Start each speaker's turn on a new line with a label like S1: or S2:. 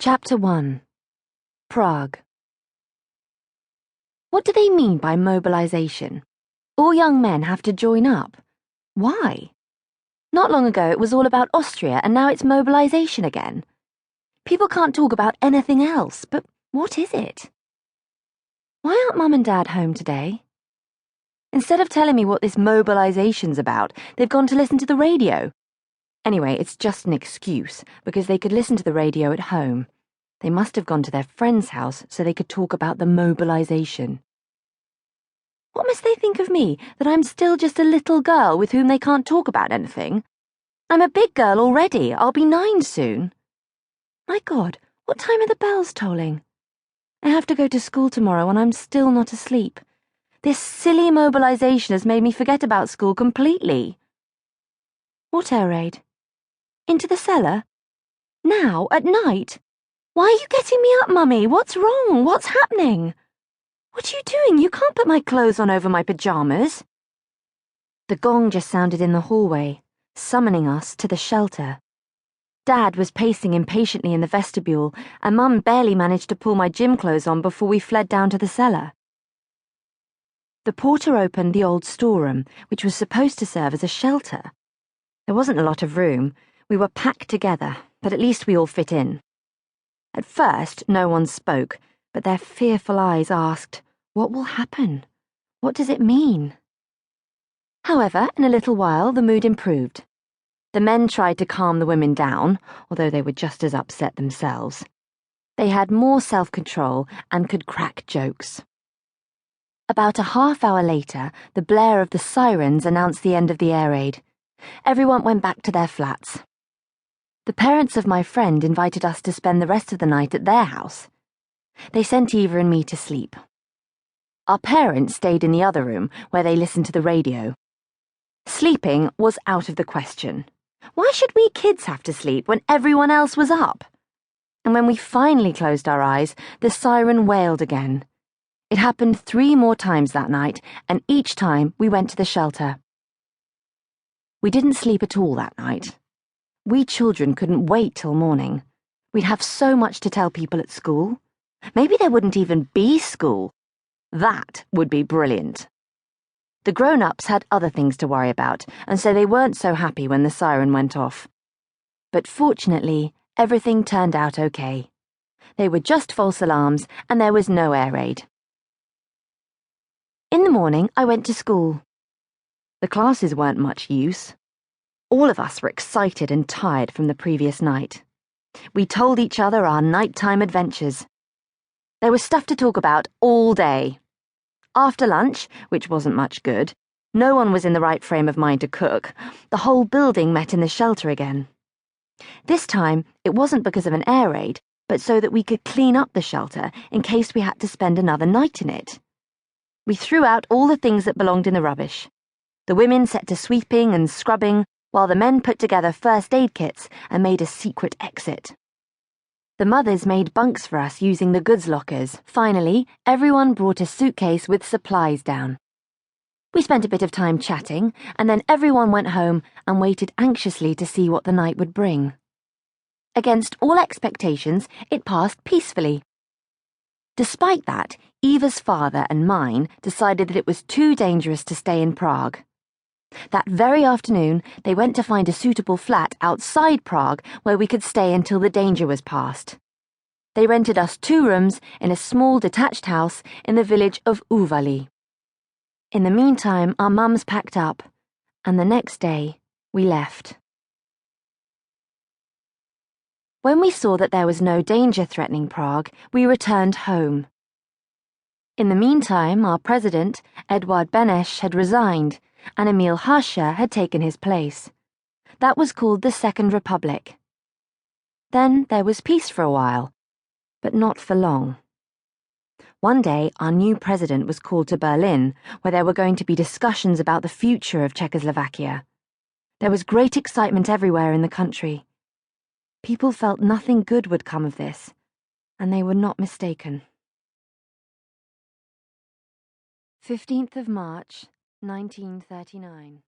S1: Chapter 1. Prague. What do they mean by mobilization? All young men have to join up. Why? Not long ago it was all about Austria, and now it's mobilization again. People can't talk about anything else, but what is it? Why aren't Mum and Dad home today? Instead of telling me what this mobilization's about, they've gone to listen to the radio. Anyway, it's just an excuse, because they could listen to the radio at home. They must have gone to their friend's house so they could talk about the mobilization. What must they think of me, that I'm still just a little girl with whom they can't talk about anything? I'm a big girl already. I'll be 9 soon. My God, what time are the bells tolling? I have to go to school tomorrow and I'm still not asleep. This silly mobilization has made me forget about school completely. What air raid? Into the cellar? Now, at night? Why are you getting me up, Mummy? What's wrong? What's happening? What are you doing? You can't put my clothes on over my pajamas. The gong just sounded in the hallway, summoning us to the shelter. Dad was pacing impatiently in the vestibule, and Mum barely managed to pull my gym clothes on before we fled down to the cellar. The porter opened the old storeroom, which was supposed to serve as a shelter. There wasn't a lot of room. We were packed together, but at least we all fit in. At first, no one spoke, but their fearful eyes asked, "What will happen? What does it mean?" However, in a little while, the mood improved. The men tried to calm the women down, although they were just as upset themselves. They had more self-control and could crack jokes. About a half hour later, the blare of the sirens announced the end of the air raid. Everyone went back to their flats. The parents of my friend invited us to spend the rest of the night at their house. They sent Eva and me to sleep. Our parents stayed in the other room, where they listened to the radio. Sleeping was out of the question. Why should we kids have to sleep when everyone else was up? And when we finally closed our eyes, the siren wailed again. It happened 3 more times that night, and each time we went to the shelter. We didn't sleep at all that night. We children couldn't wait till morning. We'd have so much to tell people at school. Maybe there wouldn't even be school. That would be brilliant. The grown-ups had other things to worry about, and so they weren't so happy when the siren went off. But fortunately, everything turned out okay. They were just false alarms, and there was no air raid. In the morning, I went to school. The classes weren't much use. All of us were excited and tired from the previous night. We told each other our nighttime adventures. There was stuff to talk about all day. After lunch, which wasn't much good, no one was in the right frame of mind to cook. The whole building met in the shelter again. This time, it wasn't because of an air raid, but so that we could clean up the shelter in case we had to spend another night in it. We threw out all the things that belonged in the rubbish. The women set to sweeping and scrubbing, while the men put together first aid kits and made a secret exit. The mothers made bunks for us using the goods lockers. Finally, everyone brought a suitcase with supplies down. We spent a bit of time chatting, and then everyone went home and waited anxiously to see what the night would bring. Against all expectations, it passed peacefully. Despite that, Eva's father and mine decided that it was too dangerous to stay in Prague. That very afternoon, they went to find a suitable flat outside Prague where we could stay until the danger was past. They rented us 2 rooms in a small detached house in the village of Uvali. In the meantime, our mums packed up, and the next day, we left. When we saw that there was no danger threatening Prague, we returned home. In the meantime, our president, Eduard Benesch, had resigned, and Emil Harscher had taken his place. That was called the Second Republic. Then there was peace for a while, but not for long. One day, our new president was called to Berlin, where there were going to be discussions about the future of Czechoslovakia. There was great excitement everywhere in the country. People felt nothing good would come of this, and they were not mistaken. 15th of March, 1939.